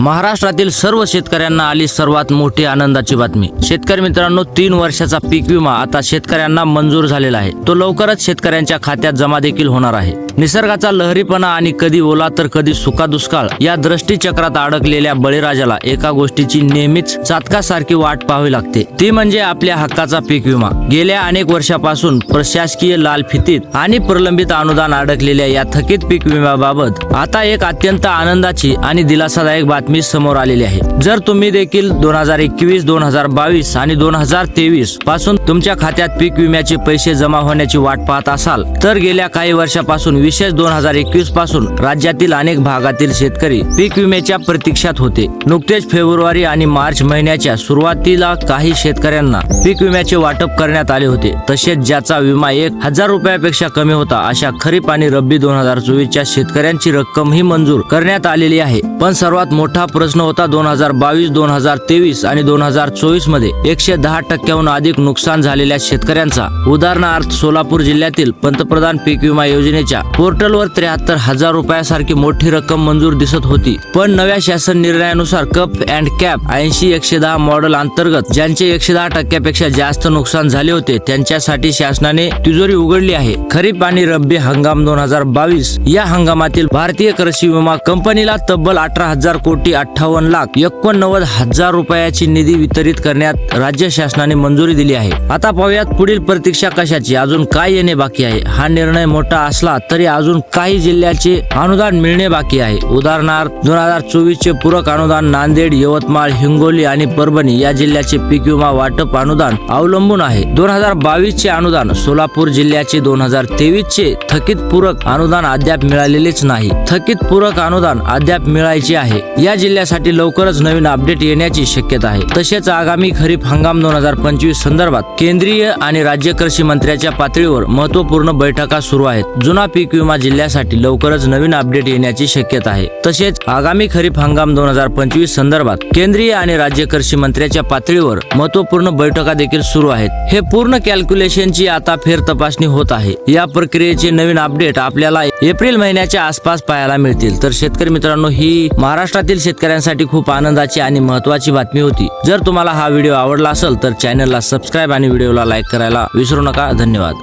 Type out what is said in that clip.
महाराष्ट्रातील सर्व शेतकऱ्यांना आली सर्वात मोठी आनंदाची बातमी। शेतकरी मित्रांनो, 3 वर्षाचा पीक विमा आता शेतकऱ्यांना मंजूर झालेला आहे। तो लवकरच शेतकऱ्यांच्या खात्यात जमा देखील होणार आहे। निसर्गाचा लहरीपणा आणि कधी ओला तर कधी सुका दुष्काळ या दृष्टीचक्रात अडकलेल्या बळीराजाला एका गोष्टीची नेहमीच चातकासारखी वाट पाहावी लागते, ती म्हणजे आपल्या हक्काचा पीक विमा। गेल्या अनेक वर्षापासून प्रशासकीय लाल फितीत आणि प्रलंबित अनुदान अडकलेल्या या थकीत पीक विम्याबाबत आता एक अत्यंत आनंदाची आणि दिलासादायक बातमी समोर आलेली आहे। जर तुम्ही देखील 2021, 2022 आणि 2023 पासून तुमच्या खात्यात पीक विम्याचे पैसे जमा होण्याची वाट पाहत असाल तर गेल्या काही वर्षापासून विशेष 2021 पासून राज्यातील अनेक भागातील शेतकरी पीक विम्याच्या प्रतीक्षेत होते। नुकतेच फेब्रुवारी आणि मार्च महिन्याच्या सुरुवातीला काही शेतकऱ्यांना पीक विम्याचे वाटप करण्यात आले होते। तसेच ज्याचा विमा 1000 रुपयापेक्षा कमी होता अशा खरीप आणि रब्बी 2024च्या शेतकऱ्यांची रक्कम ही मंजूर करण्यात आलेली आहे। पण सर्वात मोठा प्रश्न होता 2022, 2023 आणि 2024 मध्ये 110% अधिक नुकसान झालेल्या शेतकऱ्यांचा। उदाहरणार्थ सोलापूर जिल्ह्यातील पंतप्रधान पीक विमा योजनेच्या पोर्टलवर 73,000 रुपयासारखी मोठी रक्कम मंजूर दिसत होती। पण नव्या शासन निर्णयानुसार कप अँड कॅप 80-110 मॉडेल अंतर्गत ज्यांचे 110% जास्त नुकसान झाले होते त्यांच्यासाठी शासनाने तिजोरी उघडली आहे। खरीप आणि रब्बी हंगाम 2022 या हंगामातील भारतीय कृषी विमा कंपनीला तब्बल 18,000 कोटी 58,89,000 रुपयाची निधी वितरित करण्यात राज्य शासनाने मंजुरी दिली आहे। आता पाहूयात पुढील प्रतीक्षा कशाची, अजून काय येणे बाकी आहे। हा निर्णय मोठा असला तरी अजून काही जिल्ह्याचे अनुदान मिळणे बाकी आहे। उदाहरणार्थ 2024 चे पूरक अनुदान नांदेड, यवतमाळ, हिंगोली आणि परभणी या जिल्ह्याचे पीक विमा वाटप अनुदान अवलंबून आहे। 2022 चे अनुदान सोलापूर जिल्ह्याचे 2023 चे थकीत पूरक अनुदान अद्याप मिळालेलेच नाही। थकीत पूरक अनुदान अद्याप मिळायचे आहे। या जिल्ह्यासाठी लवकरच नवीन अपडेट येण्याची शक्यता आहे। तसेच आगामी खरीप हंगाम 2025 संदर्भात केंद्रीय आणि राज्य कृषी मंत्र्यांच्या पातळीवर महत्त्वपूर्ण बैठका सुरू आहेत। जुना पीक विमा जिल्ह्यासाठी लवकरच नवीन अपडेट येण्याची शक्यता आहे। तसेच आगामी खरीप हंगाम 2025 संदर्भात केंद्रीय आणि राज्य कृषी मंत्र्यांच्या पातळीवर महत्त्वपूर्ण बैठका देखील सुरू आहेत। हे पूर्ण कॅल्क्युलेशनची आता फेर तपासणी होत आहे। या प्रक्रियेचे नवीन अपडेट आपल्याला एप्रिल महिन्याच्या आसपास पाहायला मिळतील। तर शेतकरी मित्रांनो, ही महाराष्ट्रातील शेतकऱ्यांसाठी खूप आनंदाची आणि महत्त्वाची बातमी होती। जर तुम्हाला हा व्हिडिओ आवडला असेल तर चॅनलला सबस्क्राईब आणि व्हिडिओला लाईक करायला विसरू नका। धन्यवाद।